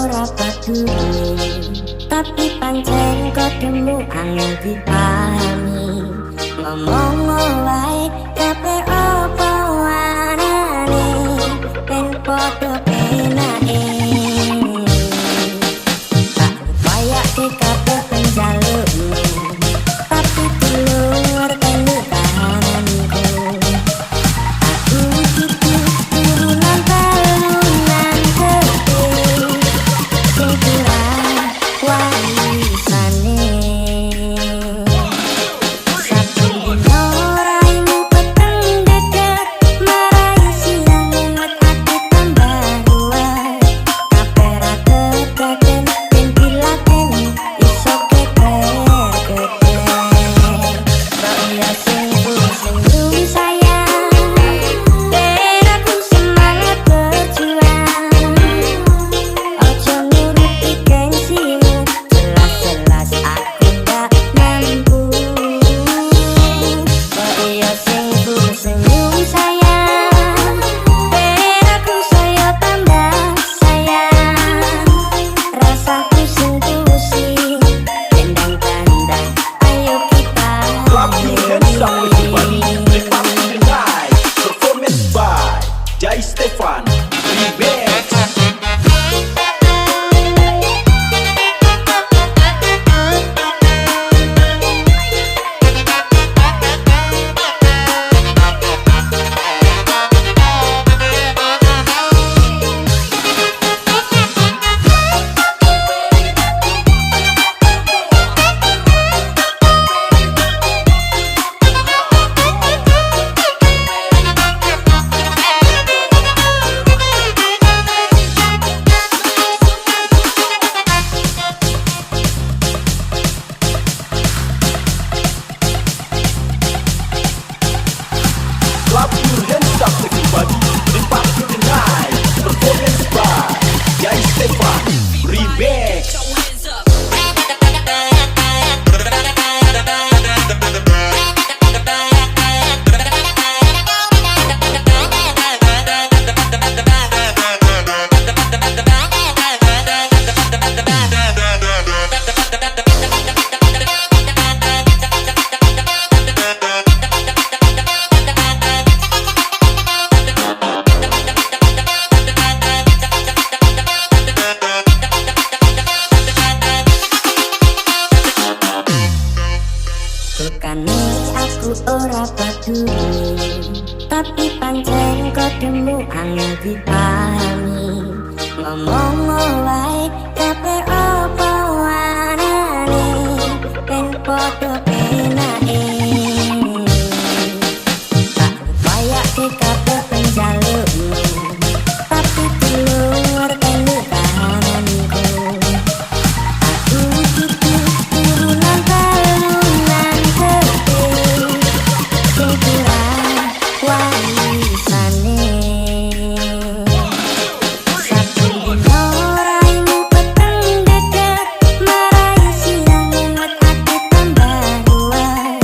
ora peduli, tapi pancen kodemu angel dipahami. Ngomong wae kabeh apa warane, ben padha penake. Tak upaya kabeh penjalukmu, tapi dulur kene kahananku. Aku iki turunan talunan gede, sing kurang warisane. Satu dino raimu peteng dedet, marai siang nget ati tambah ruwet. Kabeh ra kededen, ben diladen iso keter-keter. Mbok iya sing senyum sayang, ben aku semangat berjuang. Ojo nuruti gengsimu, jelas-jelas aku gak mampu. Mbok iya sing senyum sayang, ben aku saya tambah sayang. Rasaku sing pusing, tendang-tendang, ayo kita Clap your hands up everybody, the party tonight. Performance by Jai Stefan, Remix. Clap your hands up everybody, the party tonight. Performance by Jai Stefan, Remix. Tukane aku ora peduli, tapi pancen kodemu angel dipahami. Ngomong wae kabeh apa warane, ben padha penake. Tak upaya kabeh penjalukmu, tapi dulur kene kahananku. Aku iki turunan talunan gede, sing kurang warisane. Satu dino raimu peteng dedet, marai siang nget ati tambah ruwet.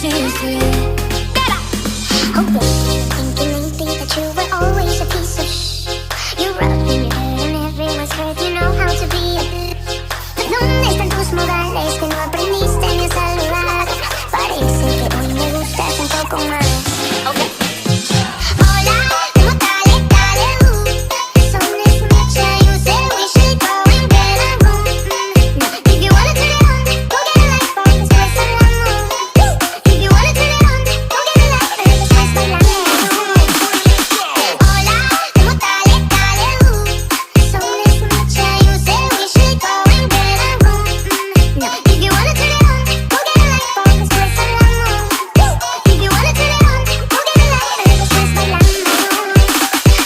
'cause you're used to it. Oh baby, thinking lately that you were always a piece of you're rubbing your head on everyone's head, you know how to be a ¿Dónde están tus modales que no aprendiste ni a saludar? Parece que hoy me gustas un poco más. Okay. Hola, ¿cómo dale, dale, The sun is much, you say we should go and get a room. If you wanna turn it on, go get a light bulb, let's waste a lemon. If you wanna turn it on, go get a light bulb, let's waste a lemon. Hola, ¿cómo dale, dale, The sun is much, you say we should go and get a room. If you wanna turn it on, go get a light bulb, let's waste a lemon. If you wanna turn it on, go get a light bulb, let's waste a lemon.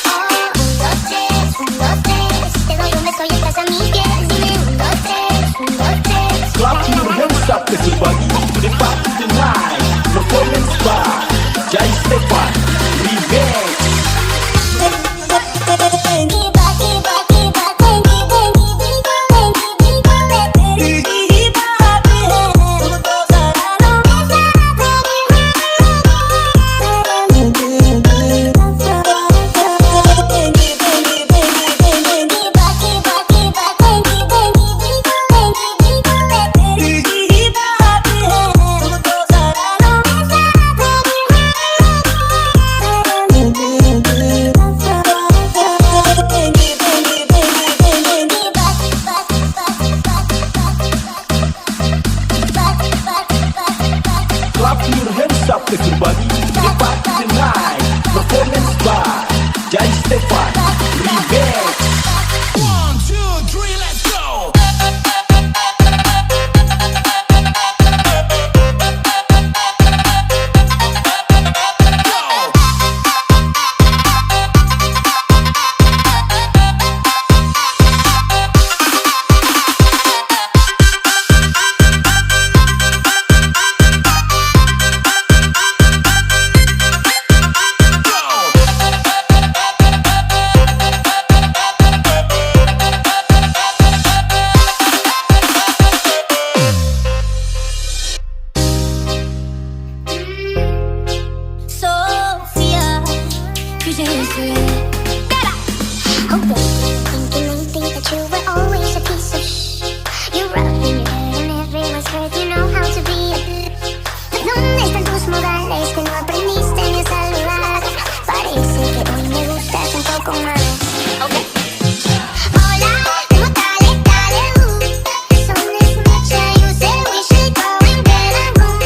Oh, 1, 2, 3, 1, 2, 3. Te doy un beso y estás a mis pies. Dime 1, 2, 3, 1, 2, 3. Clap your hands up, Sikok Bagi. The party tonight. Performance by Jai Stefan. Remix. Clap your hands up, Sikok Bagi. The party tonight. Performance by Jai Stefan. Remix. 1, 2, 3, let's go. Sophia, 'cause you're used to it. Oh baby, thinking lately that you were always a piece of you're rubbing your head on everyone's head, you know how to be a ¿Dónde están tus modales que no aprendiste ni a saludar? Parece que hoy me gustas un poco más. Okay. Hola, ¿cómo dale, dale, The sun is much, you say we should go and get a room.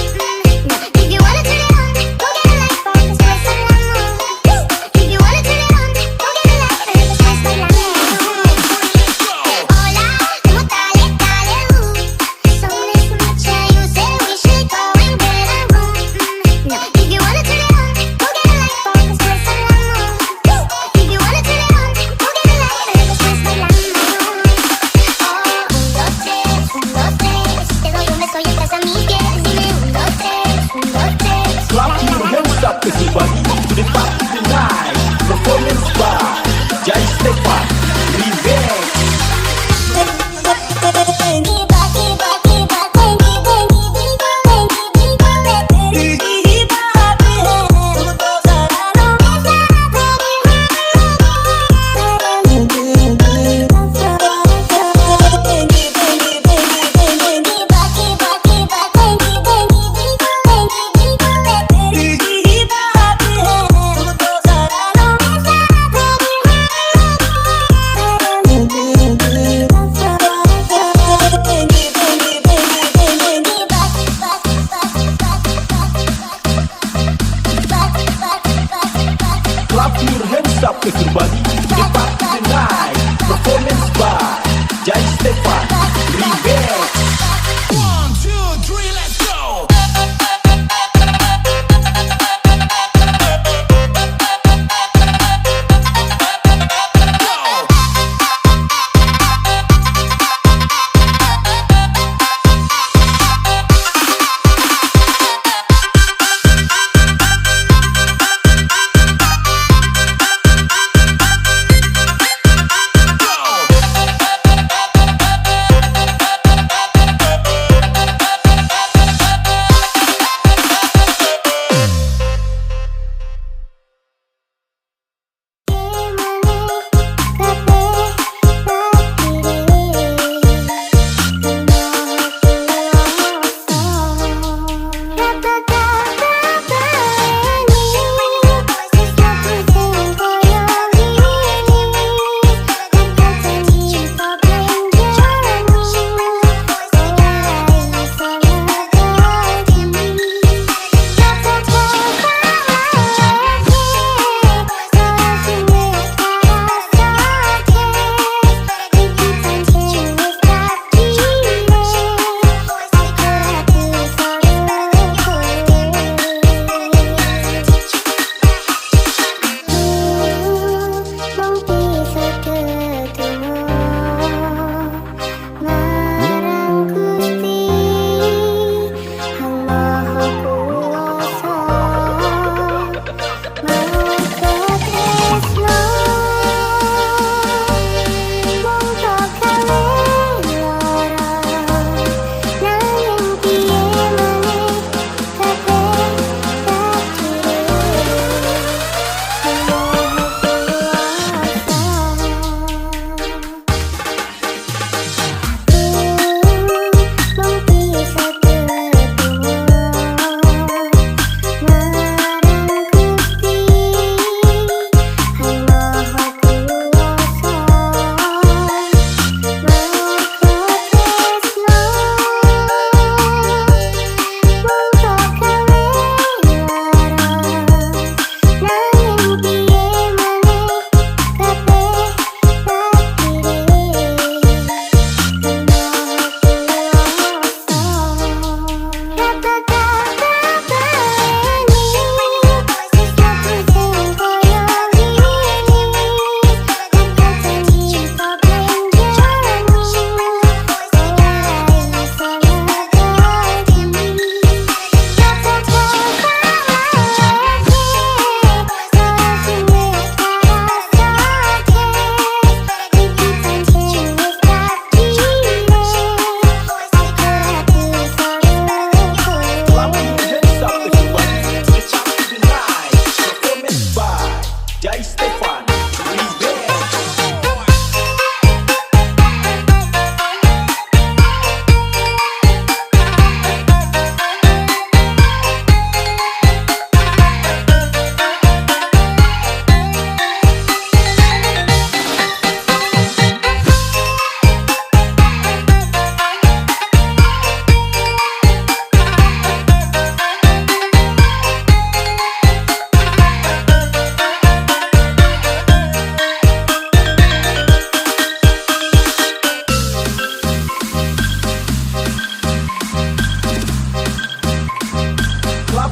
If you wanna turn it on, go get a light bulb, let's waste a lemon. If you wanna turn it on,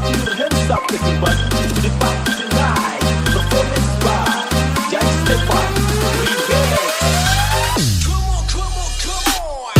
Clap your hands up everybody to the party tonight. Performance by Jai Stefan Remix. Come on, come on, come on.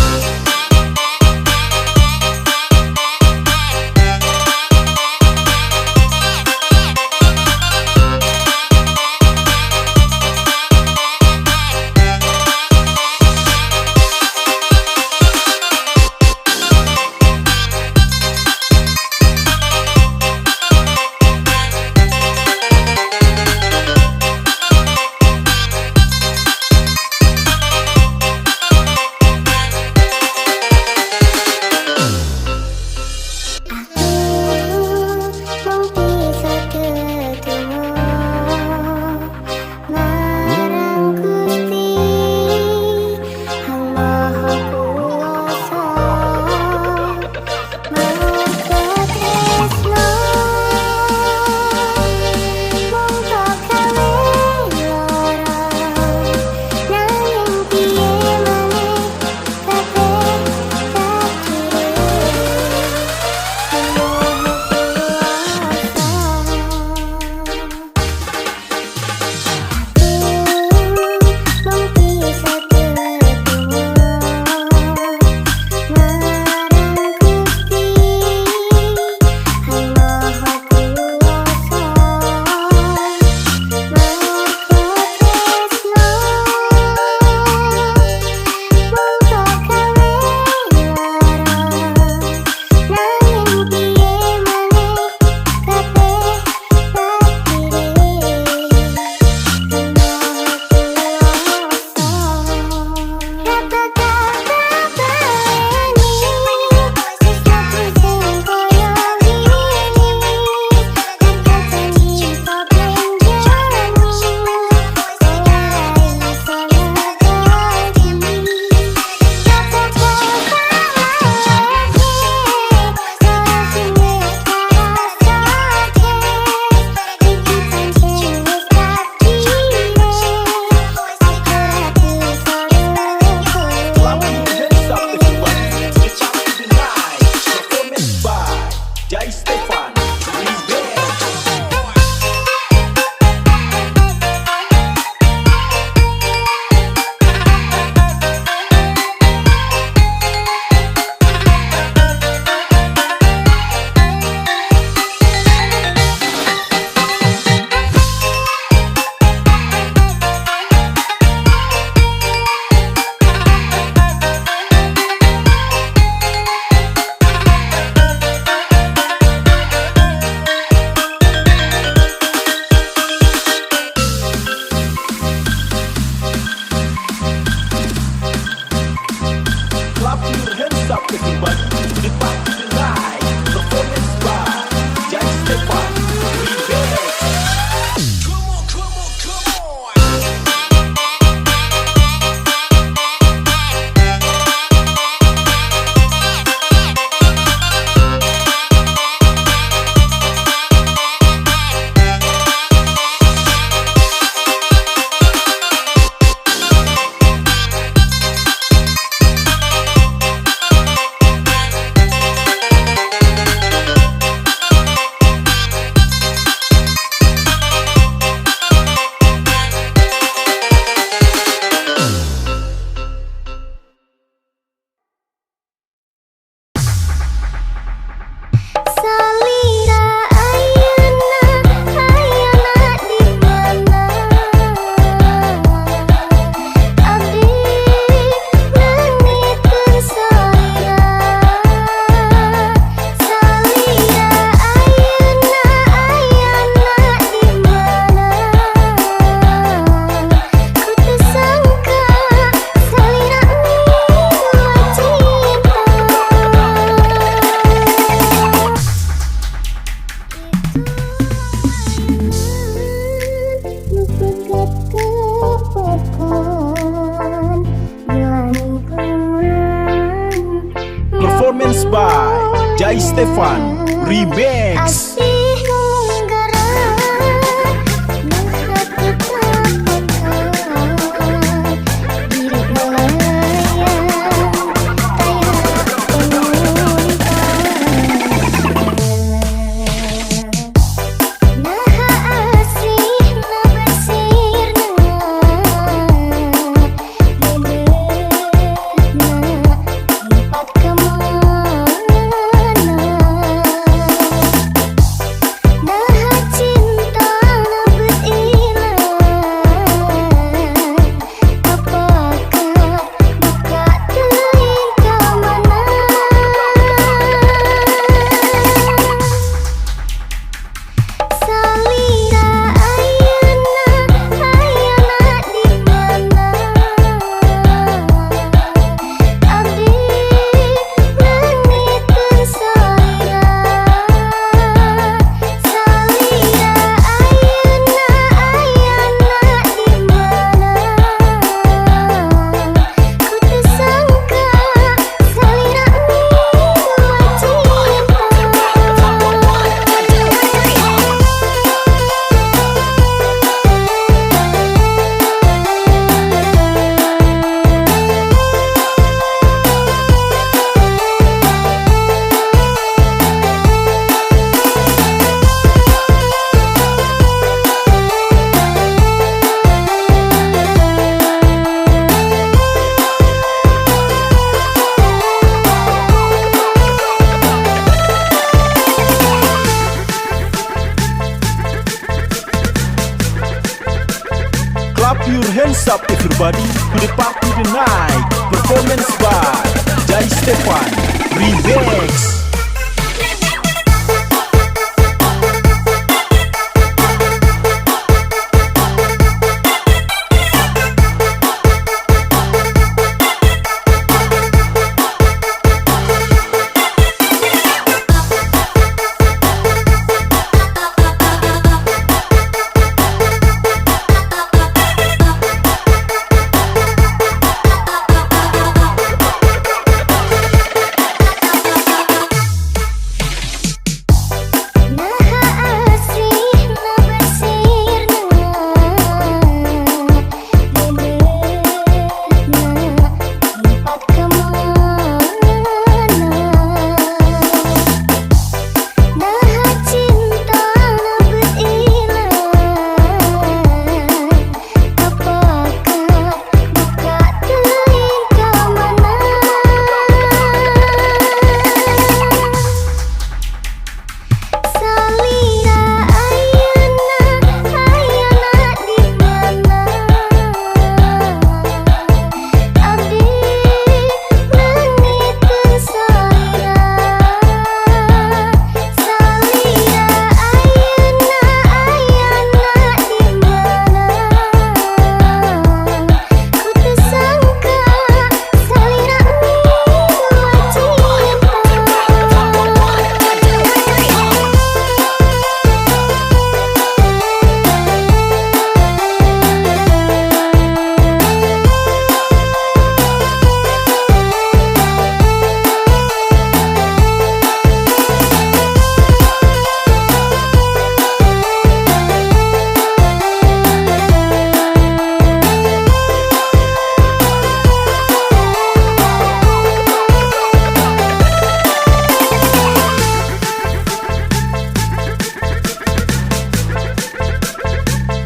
Performance by Jai Stefan Remix. hands up everybody to the party tonight. Performance by Jai Stefan Remix.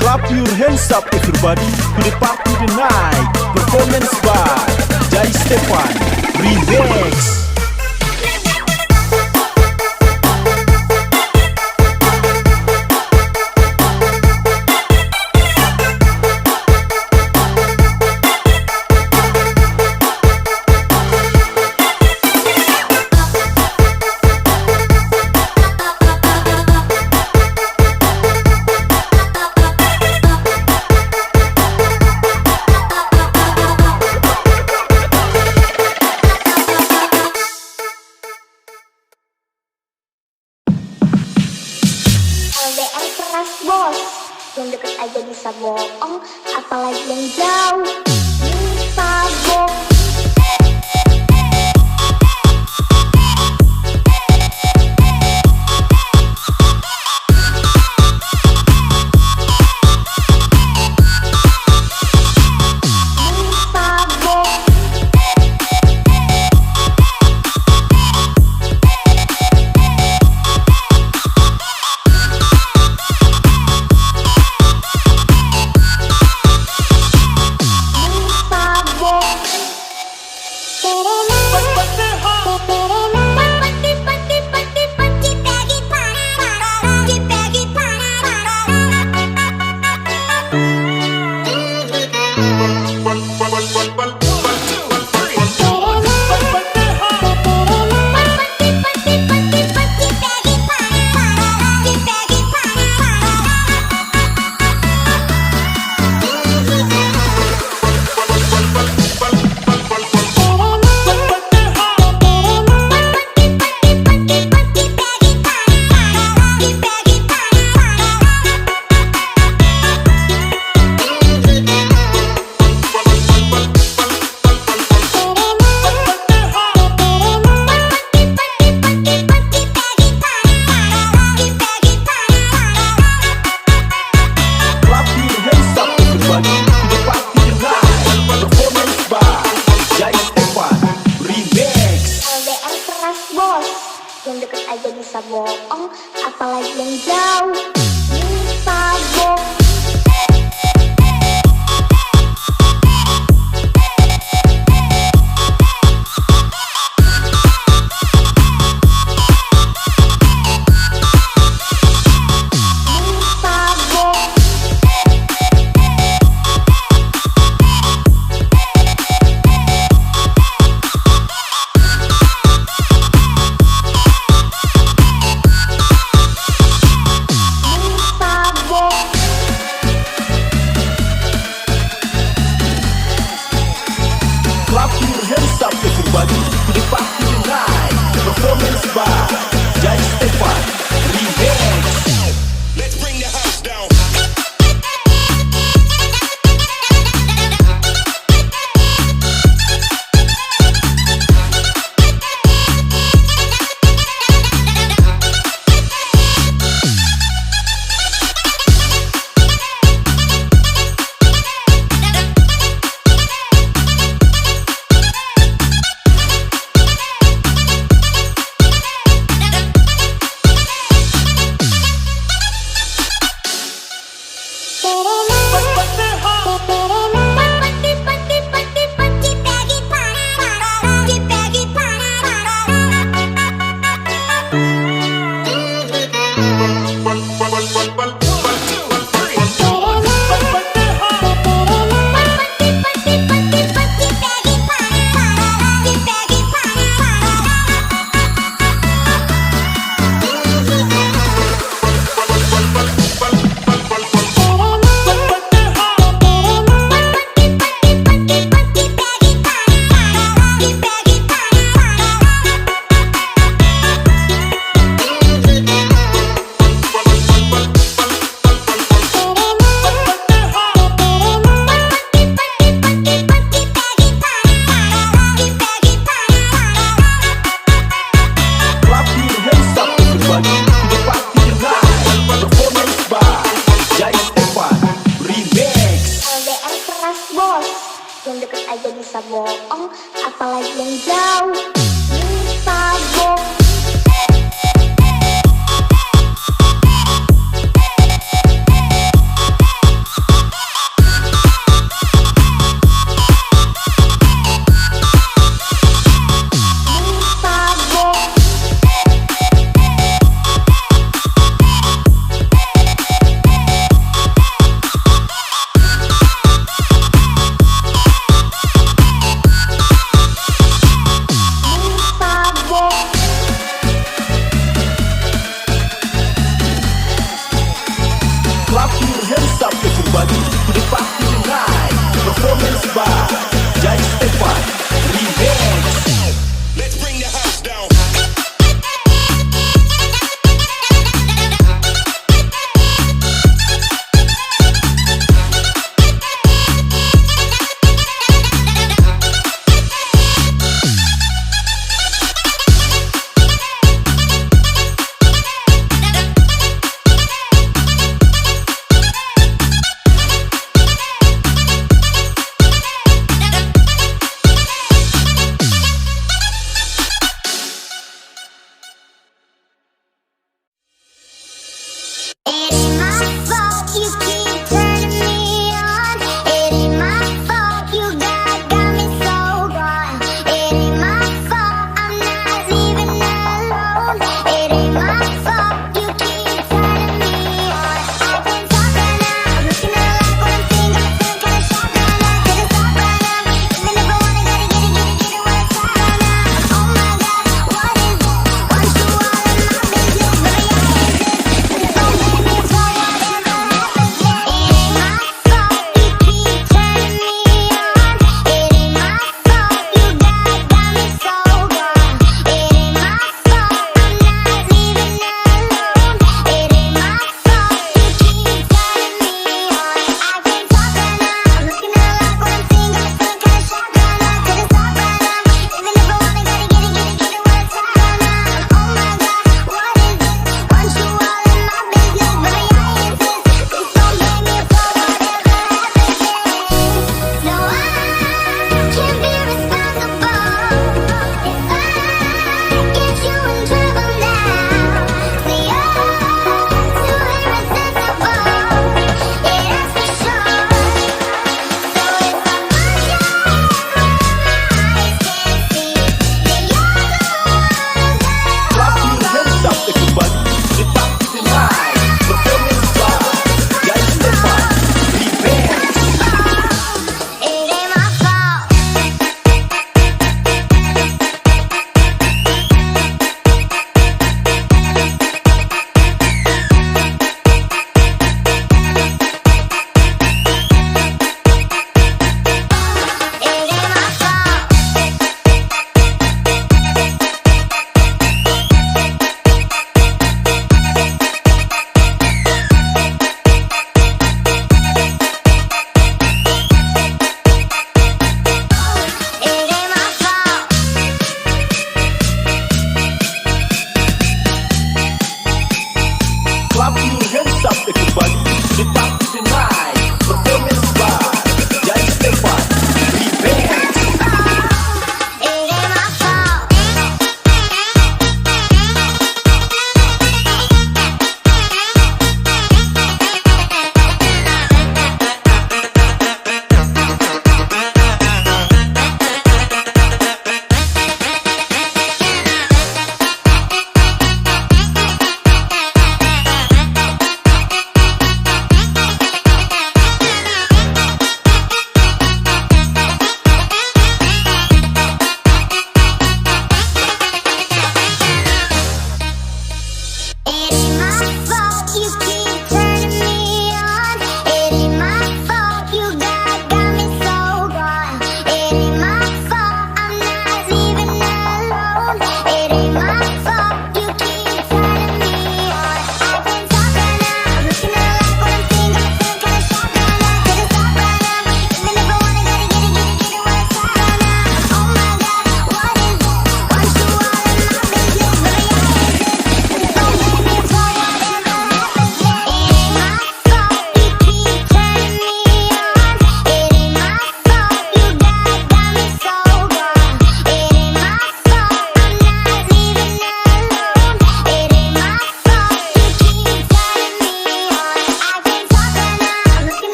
Clap your hands up everybody to the party tonight. Performance by Jai Stefan Remix. LDR keras bos, yang deket aja bisa bohong, apalagi yang jauh bisa bohong. Yang deket aja bisa bohong, apalagi yang jauh bisa bohong.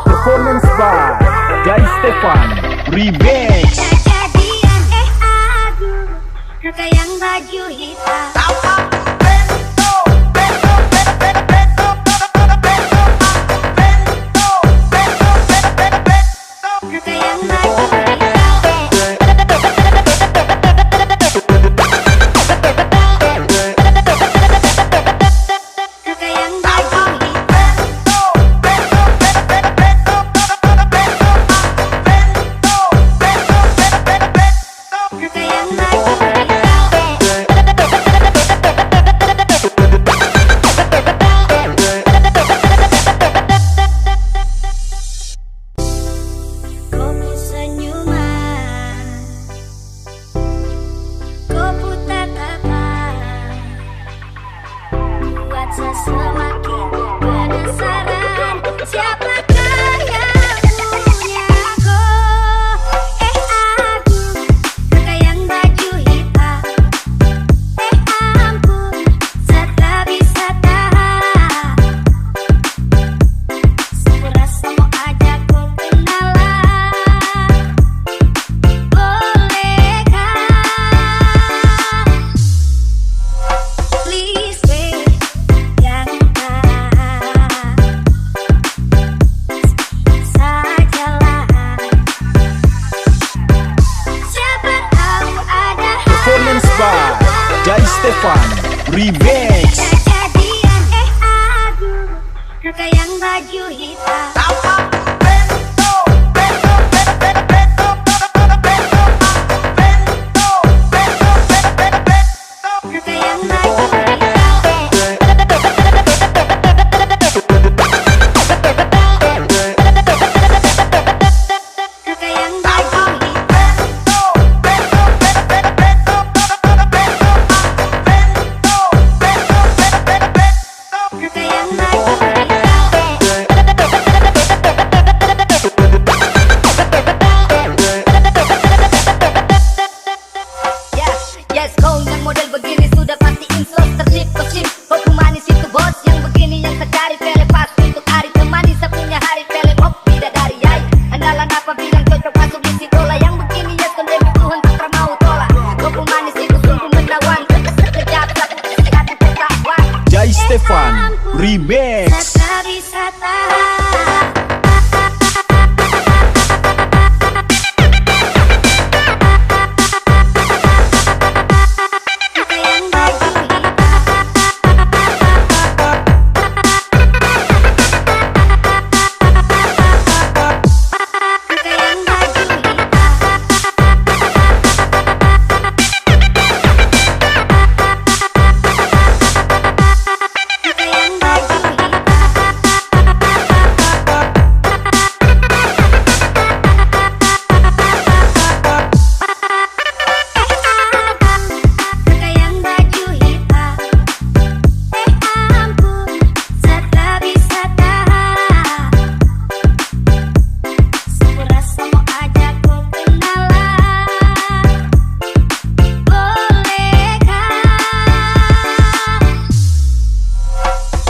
Performance by Guy Stefan Remix. Kejadian aduh, kakak yang baju hitam. kakak yang baju hitam. Kakak yang baju Remix. tak bisa tahan. Kakak yang baju hitam. Kakak yang baju hitam. Kakak yang baju Kakak yang baju hitam. Ampun, saya tak bisa tahan. Aku rasa mau ajak kau kenalan. Bolehkah?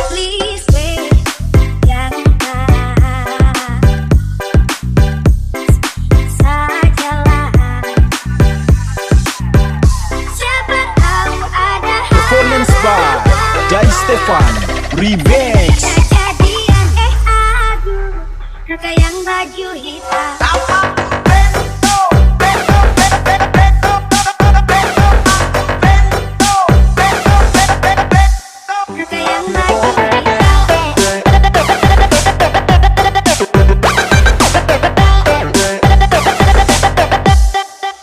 Please wait, jangan sajalah. Siapa tahu ada Performance by Jai Stefan. Remix. kejadian aduh, kakak yang baju hitam. Kakak yang baju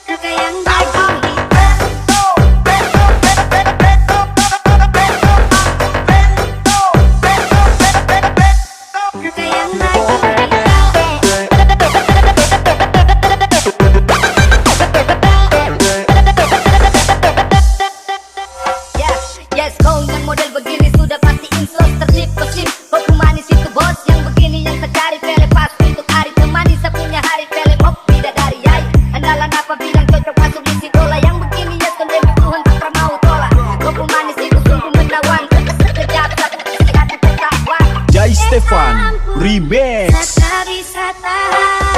Kakak yang baju Kakak yang baju Yes, kau yang model begini sudah pasti inslos tertib pesip. Kopi manis itu bos yang begini yang tercari pele pas untuk hari temani saya punya hari pele kopi dari ay. Andalan apa bilang cocok masuk di Sikola yang begini ya demi Tuhan tak pernah mau tolak. Kopi manis itu sungguh menawan sekejap sekejap tertawan. Jai Stefan. Remix. Saya tak bisa tahan.